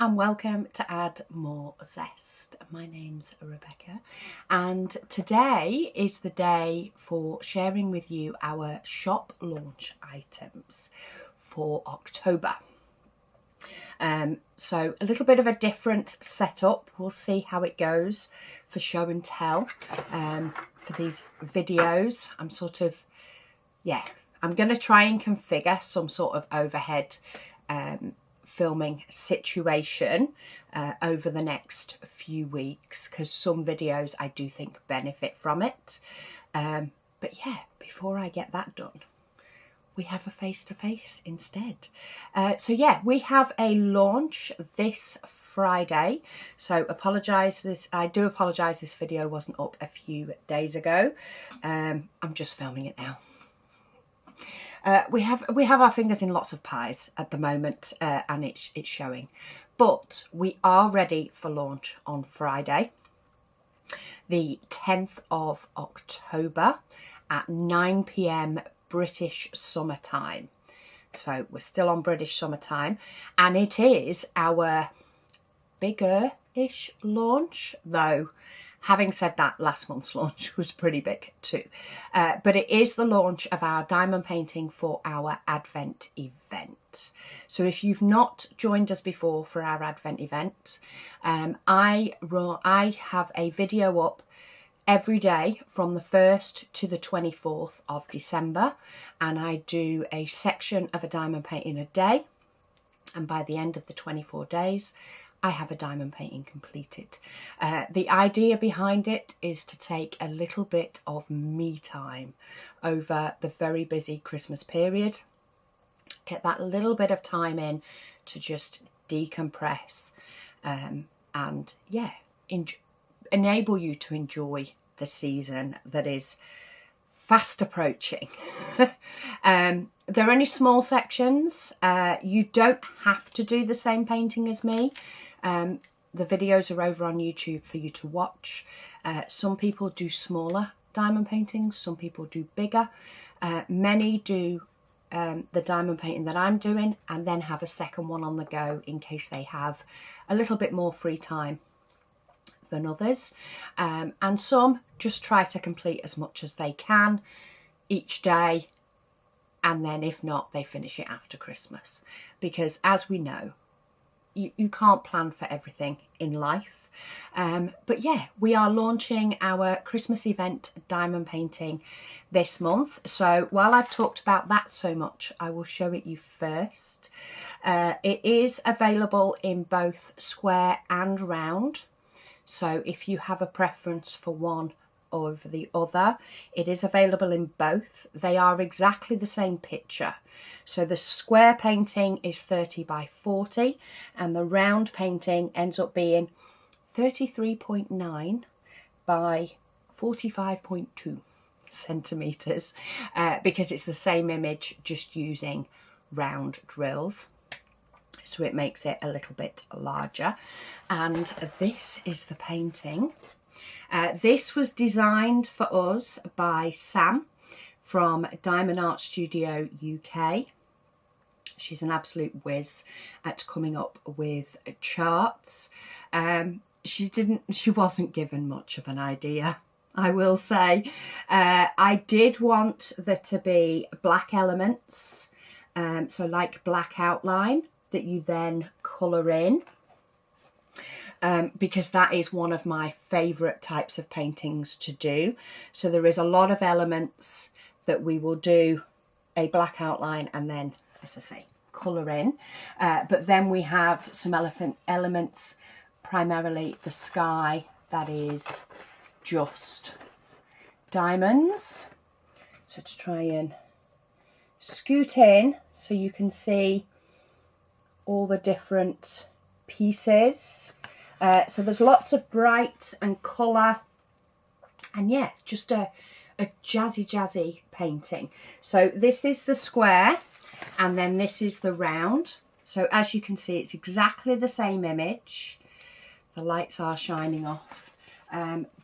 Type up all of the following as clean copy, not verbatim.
and welcome to Add More Zest. My name's Rebecca and today is the day for sharing with you our shop launch items for October. So a little bit of a different setup. We'll see how it goes for show and tell for these videos. I'm going to try and configure some sort of overhead filming situation over the next few weeks, because some videos I do think benefit from it. But yeah, before I get that done, we have a face-to-face instead. So yeah, we have a launch this Friday. So I do apologise this video wasn't up a few days ago. I'm just filming it now. We have our fingers in lots of pies at the moment, and it's showing. But we are ready for launch on Friday, the 10th of October at 9 p.m. British summer time. So we're still on British summer time, and it is our bigger-ish launch, though. Having said that, last month's launch was pretty big too. But it is the launch of our diamond painting for our Advent event. So if you've not joined us before for our Advent event, I have a video up every day from the 1st to the 24th of December. And I do a section of a diamond painting a day. And by the end of the 24 days, I have a diamond painting completed. The idea behind it is to take a little bit of me time over the very busy Christmas period. Get that little bit of time in to just decompress and yeah, enable you to enjoy the season that is fast approaching. They're only small sections. You don't have to do the same painting as me. The videos are over on YouTube for you to watch. Some people do smaller diamond paintings, some people do bigger. Many do the diamond painting that I'm doing and then have a second one on the go in case they have a little bit more free time than others. And some just try to complete as much as they can each day, and then if not, they finish it after Christmas. Because as we know, you can't plan for everything in life. But yeah, we are launching our Christmas event diamond painting this month. So while I've talked about that so much, I will show it you first. It is available in both square and round. So if you have a preference for one over the other, it is available in both. They are exactly the same picture. So the square painting is 30 by 40 and the round painting ends up being 33.9 by 45.2 centimetres because it's the same image, just using round drills. So it makes it a little bit larger. And this is the painting. This was designed for us by Sam from Diamond Art Studio UK. She's an absolute whiz at coming up with charts. She wasn't given much of an idea, I will say. I did want there to be black elements, so like black outline that you then colour in. Because that is one of my favourite types of paintings to do. So there is a lot of elements that we will do a black outline and then, as I say, colour in. But then we have some elements, primarily the sky, that is just diamonds. So to try and scoot in so you can see all the different pieces. So there's lots of bright and colour, and yeah, just a jazzy painting. So this is the square and then this is the round. So as you can see, it's exactly the same image. The lights are shining off,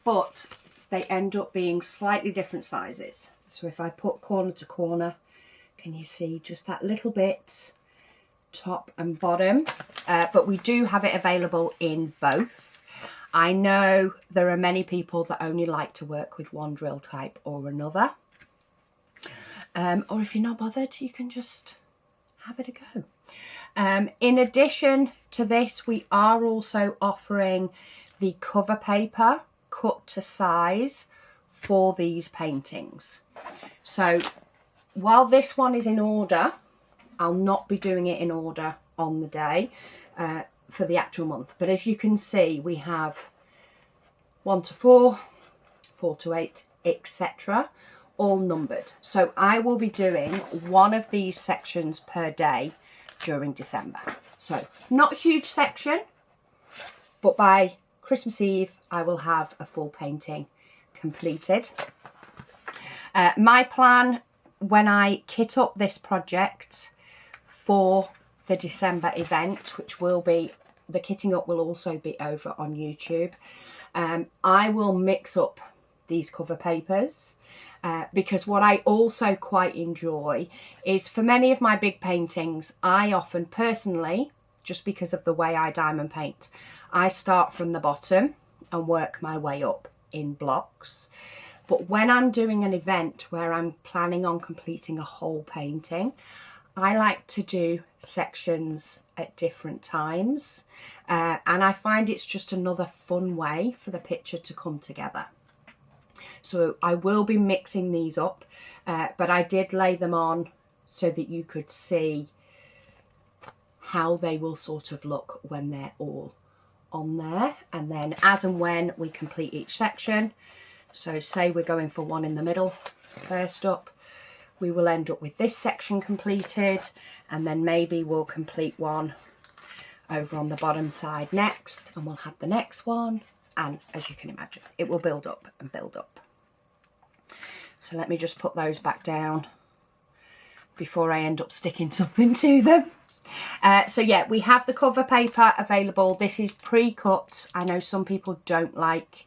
but they end up being slightly different sizes. So if I put corner to corner, can you see just that little bit top and bottom, but we do have it available in both. I know there are many people that only like to work with one drill type or another. Or if you're not bothered, you can just have it a go. In addition to this, we are also offering the cover paper cut to size for these paintings. So while this one is in order, I'll not be doing it in order on the day for the actual month. But as you can see, we have 1 to 4, 4 to 8, etc. all numbered. So I will be doing one of these sections per day during December. So not a huge section, but by Christmas Eve, I will have a full painting completed. My plan when I kit up this project for the December event, which will be, the kitting up will also be over on YouTube. I will mix up these cover papers because what I also quite enjoy is for many of my big paintings, I often personally, just because of the way I diamond paint, I start from the bottom and work my way up in blocks. But when I'm doing an event where I'm planning on completing a whole painting, I like to do sections at different times. And I find it's just another fun way for the picture to come together. So I will be mixing these up, but I did lay them on so that you could see how they will sort of look when they're all on there. And then as and when we complete each section, so say we're going for one in the middle first up, we will end up with this section completed, and then maybe we'll complete one over on the bottom side next, and we'll have the next one, and as you can imagine, it will build up and build up. So let me just put those back down before I end up sticking something to them. So yeah, we have the cover paper available. This is pre-cut. I know some people don't like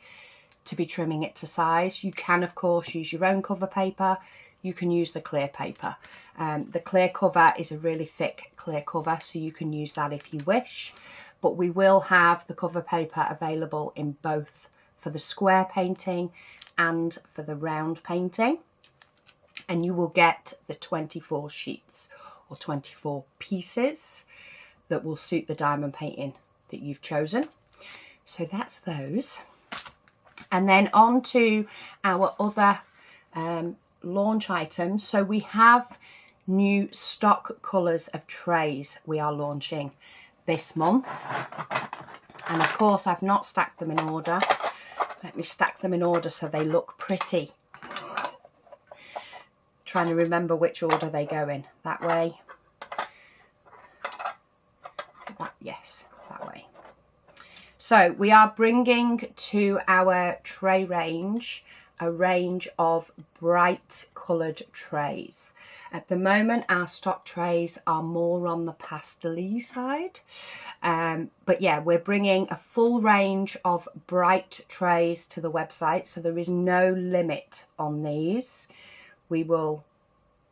to be trimming it to size. You can of course use your own cover paper. You can use the clear paper. The clear cover is a really thick clear cover, so you can use that if you wish. But we will have the cover paper available in both for the square painting and for the round painting. And you will get the 24 sheets or 24 pieces that will suit the diamond painting that you've chosen. So that's those. And then on to our other launch items. So we have new stock colours of trays we are launching this month. And of course I've not stacked them in order. Let me stack them in order so they look pretty. Trying to remember which order they go in. That way. Yes, that way. So we are bringing to our tray range a range of bright coloured trays. At the moment our stock trays are more on the pastel-y side, but yeah, we're bringing a full range of bright trays to the website, so there is no limit on these. We will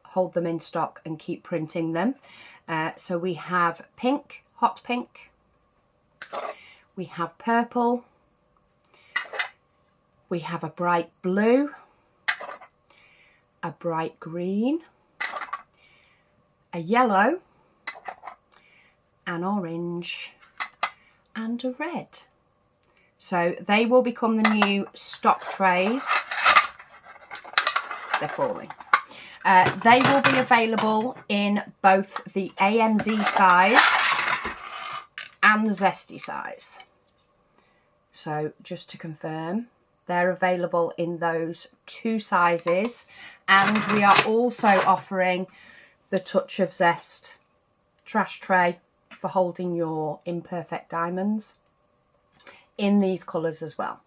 hold them in stock and keep printing them. So we have pink, hot pink, we have purple, we have a bright blue, a bright green, a yellow, an orange, and a red. So they will become the new stock trays. They're falling. They will be available in both the AMZ size and the Zesty size. So just to confirm, they're available in those two sizes, and we are also offering the Touch of Zest trash tray for holding your imperfect diamonds in these colours as well.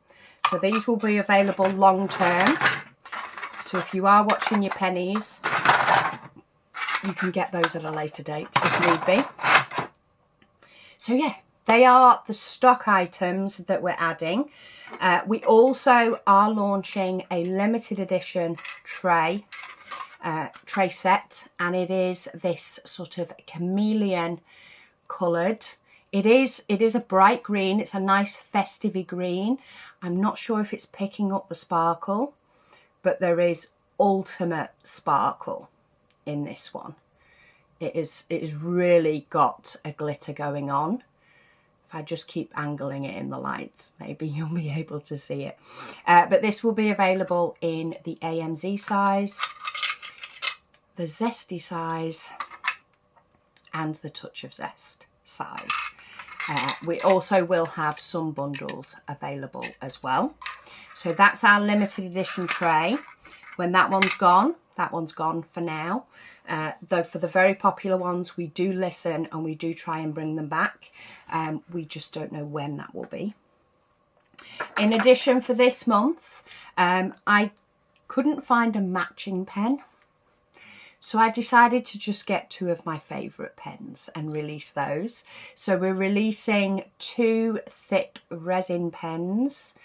So these will be available long term. So if you are watching your pennies, you can get those at a later date if need be. So yeah, they are the stock items that we're adding. We also are launching a limited edition tray tray set, and it is this sort of chameleon coloured. It is a bright green. It's a nice festive green. I'm not sure if it's picking up the sparkle, but there is ultimate sparkle in this one. It is really got a glitter going on. If I just keep angling it in the lights, maybe you'll be able to see it. But this will be available in the AMZ size, the Zesty size, and the Touch of Zest size. We also will have some bundles available as well. So that's our limited edition tray. When that one's gone for now. Though for the very popular ones, we do listen and we do try and bring them back. We just don't know when that will be. In addition, for this month, I couldn't find a matching pen. So I decided to just get 2 of my favourite pens and release those. So we're releasing 2 thick resin pens,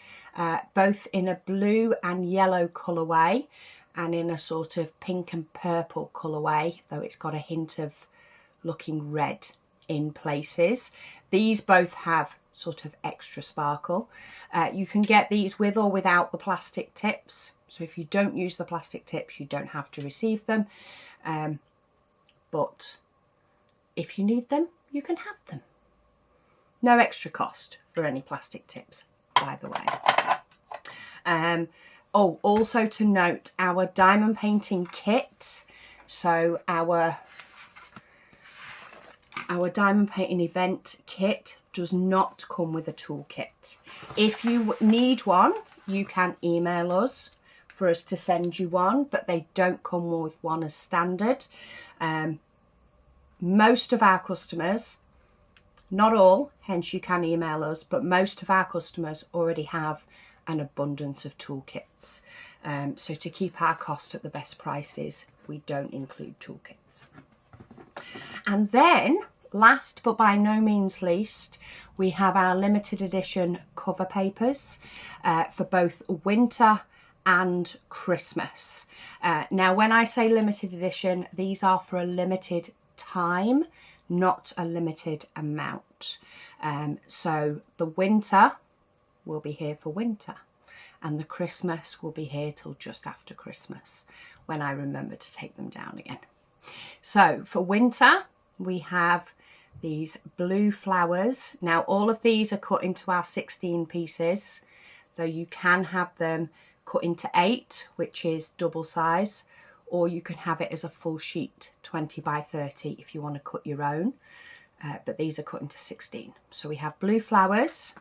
both in a blue and yellow colourway and in a sort of pink and purple colourway, though it's got a hint of looking red in places. These both have sort of extra sparkle. You can get these with or without the plastic tips. So if you don't use the plastic tips, you don't have to receive them. But if you need them, you can have them. No extra cost for any plastic tips, by the way. Oh, also to note, our diamond painting kit. So our diamond painting event kit does not come with a toolkit. If you need one, you can email us for us to send you one, but they don't come with one as standard. Most of our customers, not all, hence you can email us, but most of our customers already have an abundance of toolkits. So to keep our cost at the best prices, we don't include toolkits. And then, last but by no means least, we have our limited edition cover papers for both winter and Christmas. Now, when I say limited edition, these are for a limited time, not a limited amount. So the winter will be here for winter, and the Christmas will be here till just after Christmas, when I remember to take them down again. So for winter, we have these blue flowers. Now, all of these are cut into our 16 pieces, though you can have them cut into 8, which is double size, or you can have it as a full sheet, 20 by 30, if you want to cut your own. But these are cut into 16. So we have blue flowers.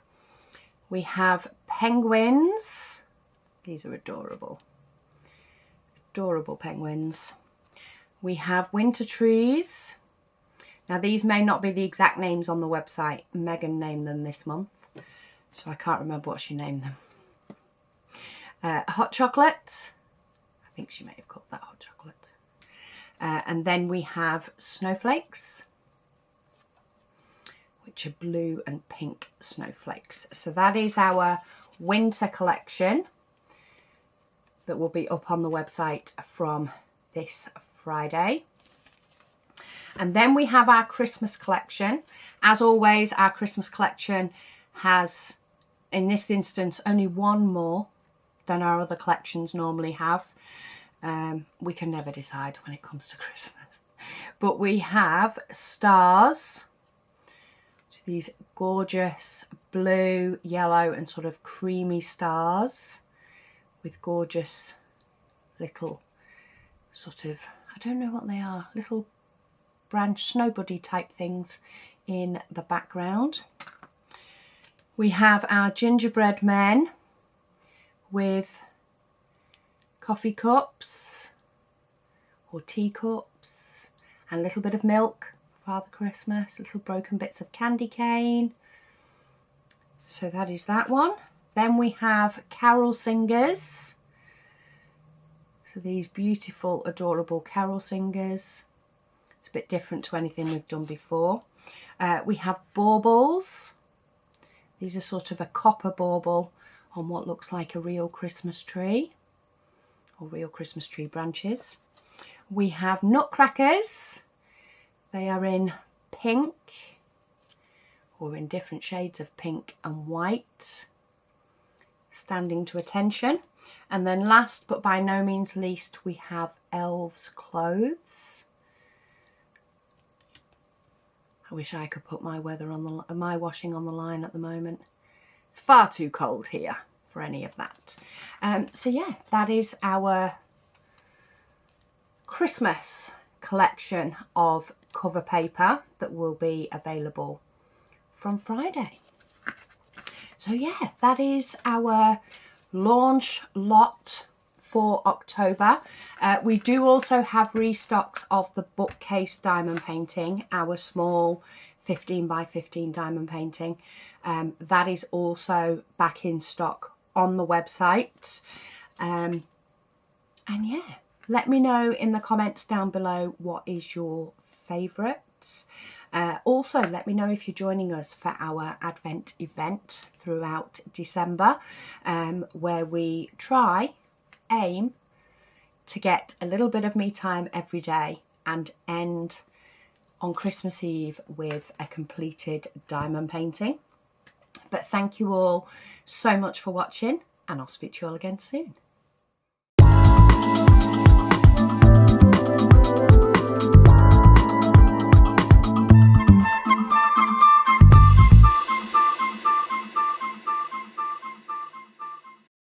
We have penguins. These are adorable. Adorable penguins. We have winter trees. Now, these may not be the exact names on the website. Megan named them this month, so I can't remember what she named them. Hot chocolate. I think she may have called that hot chocolate. And then we have snowflakes, which are blue and pink snowflakes. So that is our winter collection that will be up on the website from this Friday. And then we have our Christmas collection. As always, our Christmas collection has, in this instance, only one more than our other collections normally have. We can never decide when it comes to Christmas. But we have stars, these gorgeous blue, yellow and sort of creamy stars with gorgeous little sort of, I don't know what they are, little branch snow buddy type things in the background. We have our gingerbread men with coffee cups or teacups and a little bit of milk, Father Christmas, little broken bits of candy cane. So that is that one. Then we have carol singers. So these beautiful, adorable carol singers. It's a bit different to anything we've done before. We have baubles. These are sort of a copper bauble on what looks like a real Christmas tree, or real Christmas tree branches. we have nutcrackers. They are in pink, or in different shades of pink and white, standing to attention. And then last but by no means least, we have elves' clothes. I wish I could put my washing on the line at the moment. It's far too cold here for any of that. So yeah, that is our Christmas collection of cover paper that will be available from Friday. So yeah, that is our launch lot for October. We do also have restocks of the bookcase diamond painting, our small 15 by 15 diamond painting. That is also back in stock on the website. And yeah, let me know in the comments down below what is your favourite. Also, let me know if you're joining us for our Advent event throughout December, where we aim to get a little bit of me time every day and end on Christmas Eve with a completed diamond painting. But thank you all so much for watching, and I'll speak to you all again soon.